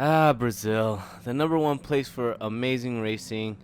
Brazil, the #1 place for amazing racing,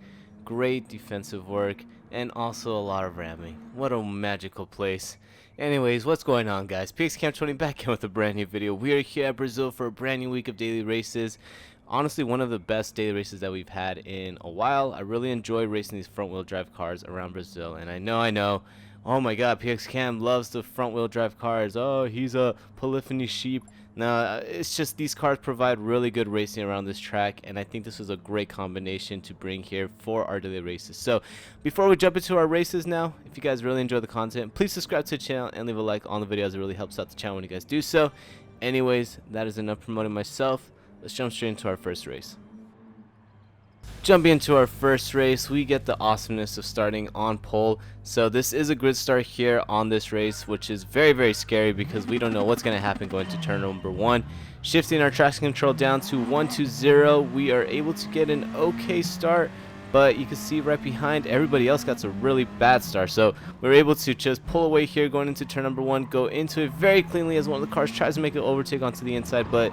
great defensive work, and also a lot of ramming. What a magical place. Anyways, what's going on, guys? PXCam20 back in with a brand new video. We are here at Brazil for a brand new week of daily races. Honestly, one of the best daily races that we've had in a while. I really enjoy racing these front-wheel drive cars around Brazil, and I know. Oh my God, PXCam loves the front-wheel drive cars. Oh, he's a polyphony sheep. No, it's just these cars provide really good racing around this track, and I think this was a great combination to bring here for our daily races. So before we jump into our races now, if you guys really enjoy the content, please subscribe to the channel and leave a like on the videos. It really helps out the channel when you guys do so. Anyways, that is enough promoting myself. Let's jump straight into our first race. Jumping into our first race, we get the awesomeness of starting on pole. So this is a grid start here on this race, which is very scary because we don't know what's going to happen going to turn number 1. Shifting our traction control down to 120, we are able to get an okay start, but you can see right behind everybody else got a really bad start. So we were able to just pull away here going into turn number 1, go into it very cleanly as one of the cars tries to make an overtake onto the inside, but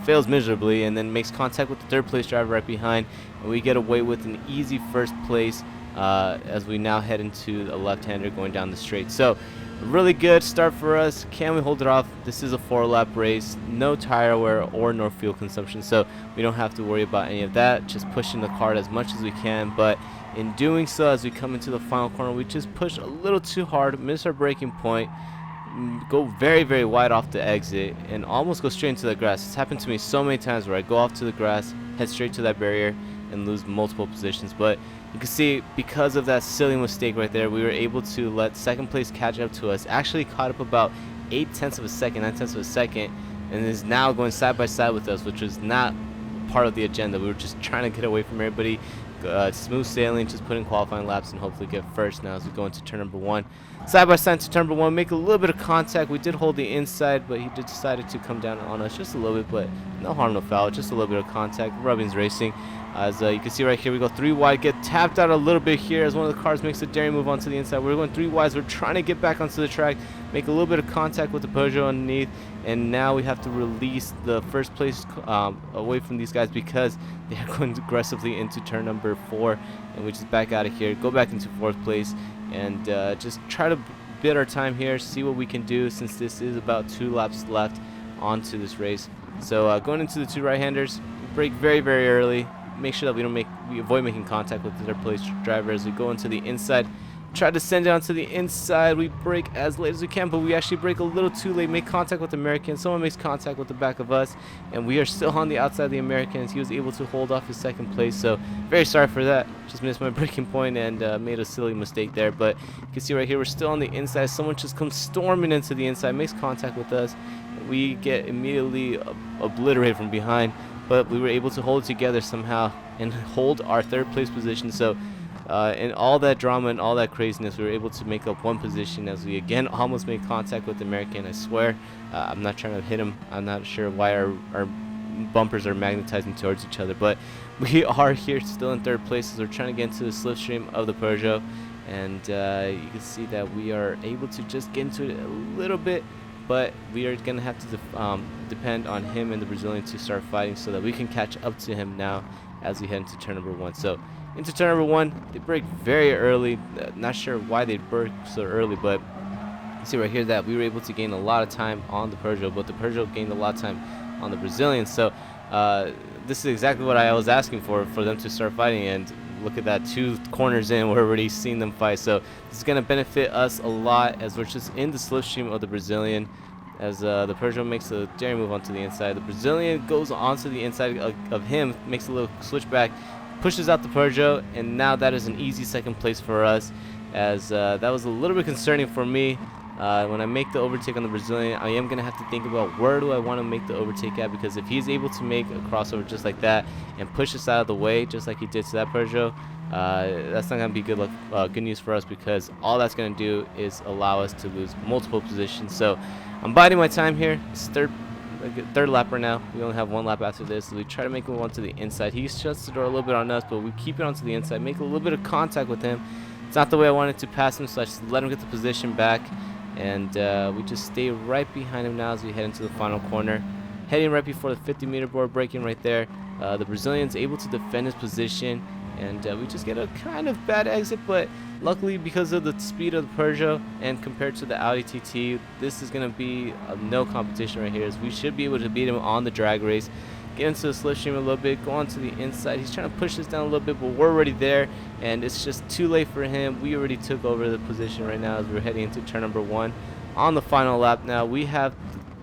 fails miserably, and then makes contact with the third place driver right behind, and we get away with an easy first place as we now head into the left-hander going down the straight. So a really good start for us. Can we hold it off? This is a 4-lap race, no tire wear or no fuel consumption, so we don't have to worry about any of that. Just pushing the car as much as we can, but in doing so, as we come into the final corner, we just push a little too hard, miss our braking point, go very wide off the exit, and almost go straight into the grass. It's happened to me so many times where I go off to the grass, head straight to that barrier, and lose multiple positions. But you can see, because of that silly mistake right there, we were able to let second place catch up to us. Actually caught up about 8/10 of a second, 9/10 of a second, and is now going side by side with us, which was not part of the agenda. We were just trying to get away from everybody. Smooth sailing, just put in qualifying laps and hopefully get first now as we go into turn number 1. Side by side to turn number 1, make a little bit of contact. We did hold the inside, but he decided to come down on us just a little bit, but no harm, no foul, just a little bit of contact. Rubbing's racing. As you can see right here, we go 3 wide, get tapped out a little bit here as one of the cars makes a daring move onto the inside. We're going 3 wides, we're trying to get back onto the track, make a little bit of contact with the Peugeot underneath, and now we have to release the first place away from these guys because they are going aggressively into turn number 4, and we just back out of here, go back into 4th place, and just try to bid our time here, see what we can do since this is about 2 laps left onto this race. So going into the 2 right-handers, brake very early. Make sure that we avoid making contact with the third place driver as we go into the inside. Try to send it onto the inside. We brake as late as we can, but we actually brake a little too late. Make contact with the American. Someone makes contact with the back of us, and we are still on the outside of the Americans. He was able to hold off his second place, so very sorry for that. Just missed my braking point and made a silly mistake there. But you can see right here, we're still on the inside. Someone just comes storming into the inside, makes contact with us. We get immediately obliterated from behind, but we were able to hold it together somehow and hold our 3rd place position. So in all that drama and all that craziness, we were able to make up 1 position as we again almost made contact with the American. I swear, I'm not trying to hit him. I'm not sure why our bumpers are magnetizing towards each other, but we are here still in 3rd place as we're trying to get into the slipstream of the Peugeot, and you can see that we are able to just get into it a little bit, but we are going to have to depend on him and the Brazilian to start fighting so that we can catch up to him now as we head into turn number 1. So into turn number 1, they brake very early. Not sure why they brake so early, but you see right here that we were able to gain a lot of time on the Peugeot, but the Peugeot gained a lot of time on the Brazilian. So this is exactly what I was asking for them to start fighting, and look at that, 2 corners in, we're already seeing them fight. So this is going to benefit us a lot as we're just in the slipstream of the Brazilian as the Peugeot makes a daring move onto the inside. The Brazilian goes onto the inside of him, makes a little switchback, pushes out the Peugeot, and now that is an easy 2nd place for us, as that was a little bit concerning for me. When I make the overtake on the Brazilian, I am going to have to think about where do I want to make the overtake at, because if he's able to make a crossover just like that and push us out of the way just like he did to that Peugeot, that's not going to be good news for us, because all that's going to do is allow us to lose multiple positions. So I'm biding my time here. It's third lap right now. We only have 1 lap after this. So we try to make a move onto the inside. He shuts the door a little bit on us, but we keep it onto the inside, make a little bit of contact with him. It's not the way I wanted to pass him, so I just let him get the position back, and we just stay right behind him now as we head into the final corner. heading right before the 50-meter board, braking right there. The Brazilian's able to defend his position, and we just get a kind of bad exit, but luckily because of the speed of the Peugeot and compared to the Audi TT, this is going to be no competition right here, as we should be able to beat him on the drag race. Get into the slipstream a little bit, go on to the inside. He's trying to push us down a little bit, but we're already there, and it's just too late for him. We already took over the position right now as we're heading into turn number 1. On the final lap now, we have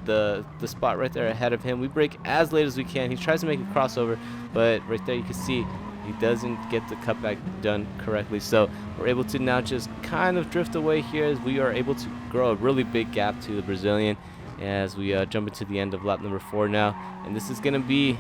the spot right there ahead of him. We brake as late as we can. He tries to make a crossover, but right there you can see he doesn't get the cutback done correctly. So we're able to now just kind of drift away here as we are able to grow a really big gap to the Brazilian as we jump into the end of lap number 4 now. And this is going to be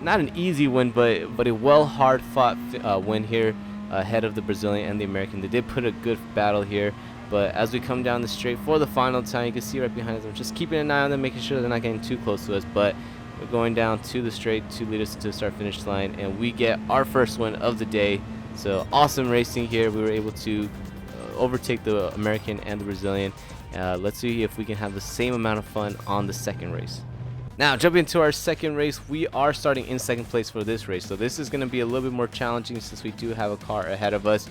not an easy win, but a hard fought win here ahead of the Brazilian and the American. They did put a good battle here, but as we come down the straight for the final time, you can see right behind us, I'm just keeping an eye on them, making sure they're not getting too close to us, but we're going down to the straight to lead us to the start finish line, and we get our first win of the day. So awesome racing here. We were able to overtake the American and the Brazilian. Let's see if we can have the same amount of fun on the second race. Now, jumping into our second race, we are starting in second place for this race. So this is going to be a little bit more challenging since we do have a car ahead of us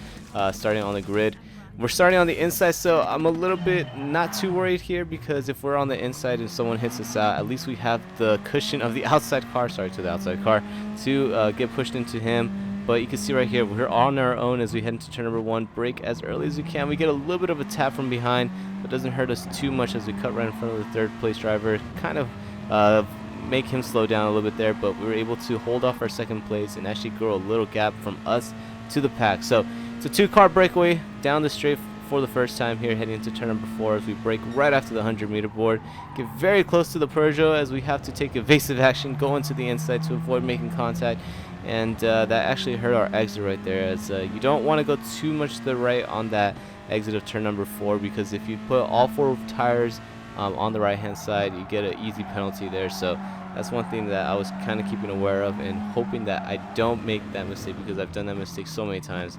starting on the grid. We're starting on the inside, so I'm a little bit not too worried here, because if we're on the inside and someone hits us out, at least we have the cushion of the outside car, to get pushed into him. But you can see right here, we're on our own as we head into turn number 1. Brake as early as we can. We get a little bit of a tap from behind, but doesn't hurt us too much as we cut right in front of the third place driver. Kind of make him slow down a little bit there, but we were able to hold off our second place and actually grow a little gap from us to the pack. So it's a 2-car breakaway down the straight for the first time here, heading into turn number 4 as we brake right after the 100-meter board. Get very close to the Peugeot as we have to take evasive action, go into the inside to avoid making contact. And that actually hurt our exit right there, as you don't want to go too much to the right on that exit of turn number 4, because if you put all 4 tires on the right hand side, you get an easy penalty there. So that's one thing that I was kind of keeping aware of and hoping that I don't make that mistake, because I've done that mistake so many times.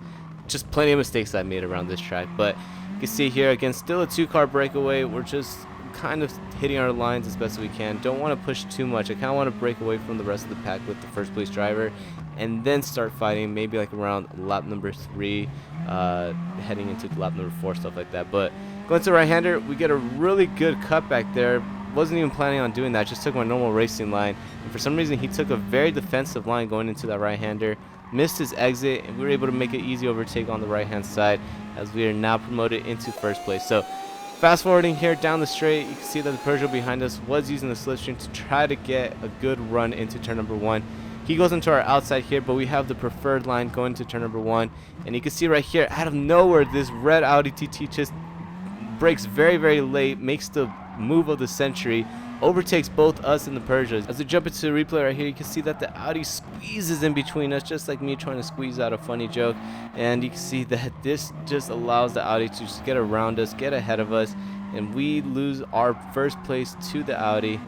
Just plenty of mistakes I made around this track. But you can see here again, still a 2-car breakaway. We're just kind of hitting our lines as best as we can. Don't want to push too much. I kind of want to break away from the rest of the pack with the first place driver and then start fighting, maybe like around lap number 3, heading into lap number 4, stuff like that. But going to right-hander, we get a really good cutback there. Wasn't even planning on doing that, just took my normal racing line, and for some reason he took a very defensive line going into that right-hander, missed his exit, and we were able to make an easy overtake on the right-hand side as we are now promoted into first place. So fast forwarding here down the straight, you can see that the Peugeot behind us was using the slipstream to try to get a good run into turn number 1. He goes into our outside here, but we have the preferred line going to turn number 1, and you can see right here, out of nowhere, this red Audi TT just brakes very, very late, makes the move of the century, overtakes both us and the Peugeot. As we jump into the replay right here, you can see that the Audi squeezes in between us, just like me trying to squeeze out a funny joke. And you can see that this just allows the Audi to just get around us, get ahead of us, and we lose our first place to the Audi,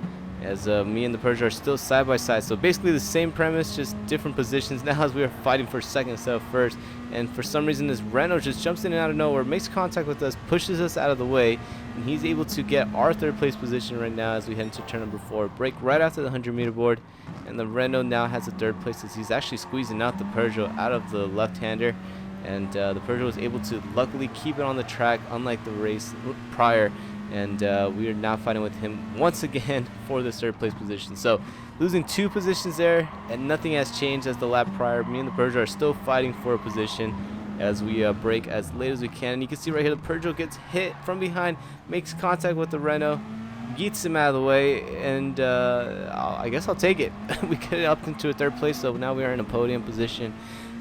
as me and the Peugeot are still side by side. So basically the same premise, just different positions now as we are fighting for second instead of first. And for some reason this Renault just jumps in and out of nowhere, makes contact with us, pushes us out of the way, and he's able to get our third place position right now as we head into turn number 4. Brake right after the 100-meter board, and the Renault now has the third place as he's actually squeezing out the Peugeot out of the left-hander. And the Peugeot was able to luckily keep it on the track, unlike the race prior. And we are now fighting with him once again for this third place position. So losing 2 positions there, and nothing has changed as the lap prior. Me and the Peugeot are still fighting for a position as we brake as late as we can. And you can see right here the Peugeot gets hit from behind, makes contact with the Renault, yeets him out of the way, and I guess I'll take it. We get it up into a third place, so now we are in a podium position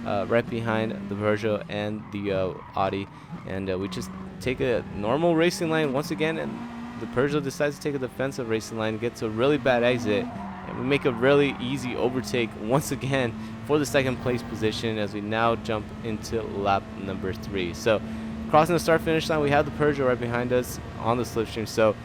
right behind the Peugeot and the Audi. And we just take a normal racing line once again, and the Peugeot decides to take a defensive racing line, gets a really bad exit, and we make a really easy overtake once again for the second place position as we now jump into lap number 3. So crossing the start finish line, we have the Peugeot right behind us on the slipstream. So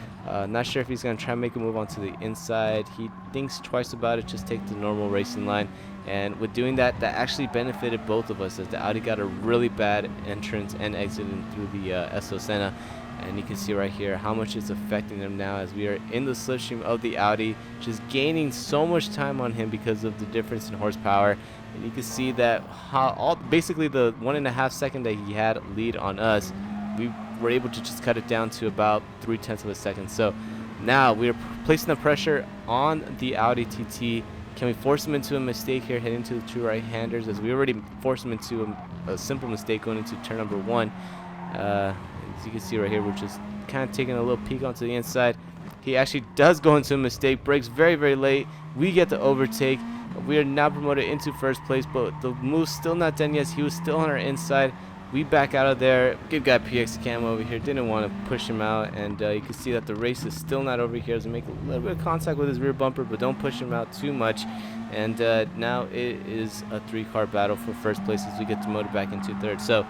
not sure if he's going to try and make a move onto the inside. He thinks twice about it, just take the normal racing line. And with doing that, that actually benefited both of us, as the Audi got a really bad entrance and exit through the Esso Senna. and you can see right here how much it's affecting them now, as we are in the slipstream of the Audi, just gaining so much time on him because of the difference in horsepower. And you can see that basically the 1.5 second that he had lead on us, we were able to just cut it down to about 0.3 of a second. So now we are placing the pressure on the Audi TT. Can we force him into a mistake here, heading to the two right-handers, as we already forced him into a simple mistake going into turn number 1. As you can see right here, we're just kind of taking a little peek onto the inside. He actually does go into a mistake, brakes very, very late. We get the overtake. We are now promoted into first place, but the move's still not done yet. He was still on our inside. We back out of there. Good guy PX Cam over here. Didn't want to push him out, and you can see that the race is still not over here as we make a little bit of contact with his rear bumper, but don't push him out too much. And now it is a 3-car battle for first place as we get demoted back into third. So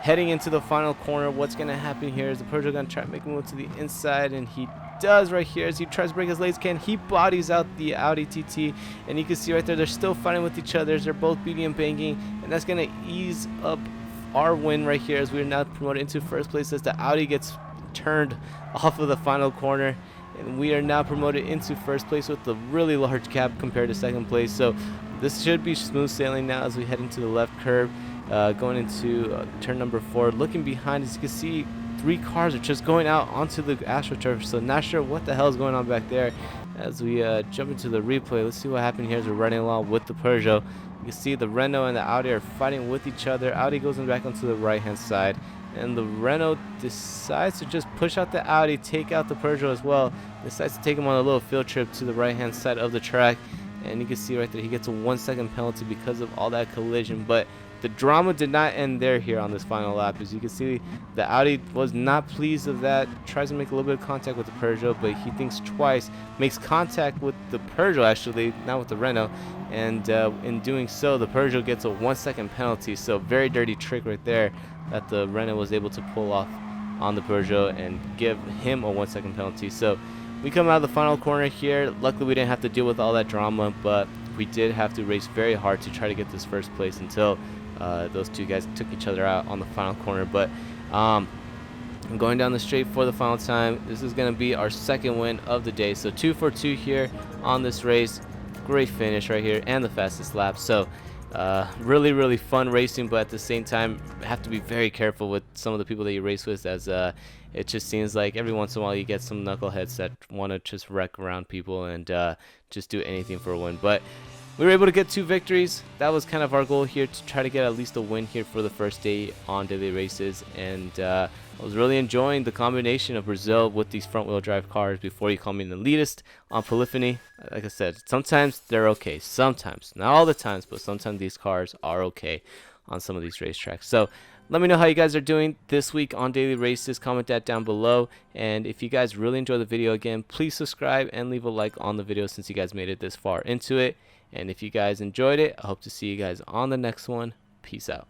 heading into the final corner, what's going to happen here is the Peugeot going to try to make a move to the inside, and he does right here as he tries to break as late as can. He bodies out the Audi TT, and you can see right there they're still fighting with each other. They're both beating and banging, and that's going to ease up our win right here as we are now promoted into first place as the Audi gets turned off of the final corner, and we are now promoted into first place with a really large gap compared to second place. So this should be smooth sailing now as we head into the left curve, going into turn number 4. Looking behind, as you can see, 3 cars are just going out onto the AstroTurf, so not sure what the hell is going on back there. As we jump into the replay, let's see what happened here as we're running along with the Peugeot. You can see the Renault and the Audi are fighting with each other. Audi goes back onto the right-hand side, and the Renault decides to just push out the Audi, take out the Peugeot as well. Decides to take him on a little field trip to the right-hand side of the track, and you can see right there he gets a 1-second penalty because of all that collision. But the drama did not end there here on this final lap. As you can see, the Audi was not pleased of that, tries to make a little bit of contact with the Peugeot, but he thinks twice, makes contact with the Peugeot actually, not with the Renault, and in doing so, the Peugeot gets a 1-second penalty. So very dirty trick right there that the Renault was able to pull off on the Peugeot and give him a 1-second penalty. So we come out of the final corner here. Luckily, we didn't have to deal with all that drama, but we did have to race very hard to try to get this first place until those two guys took each other out on the final corner. But I'm going down the straight for the final time. This is going to be our second win of the day. So 2 for 2 here on this race. Great finish right here and the fastest lap. So really, really fun racing, but at the same time, have to be very careful with some of the people that you race with, as it just seems like every once in a while you get some knuckleheads that want to just wreck around people and just do anything for a win. But we were able to get 2 victories. That was kind of our goal here, to try to get at least a win here for the first day on daily races. And I was really enjoying the combination of Brazil with these front-wheel drive cars. Before you call me an elitist on Polyphony, like I said, sometimes they're okay. Sometimes, not all the times, but sometimes these cars are okay on some of these racetracks. So let me know how you guys are doing this week on daily races. Comment that down below. And if you guys really enjoy the video, again, please subscribe and leave a like on the video since you guys made it this far into it. And if you guys enjoyed it, I hope to see you guys on the next one. Peace out.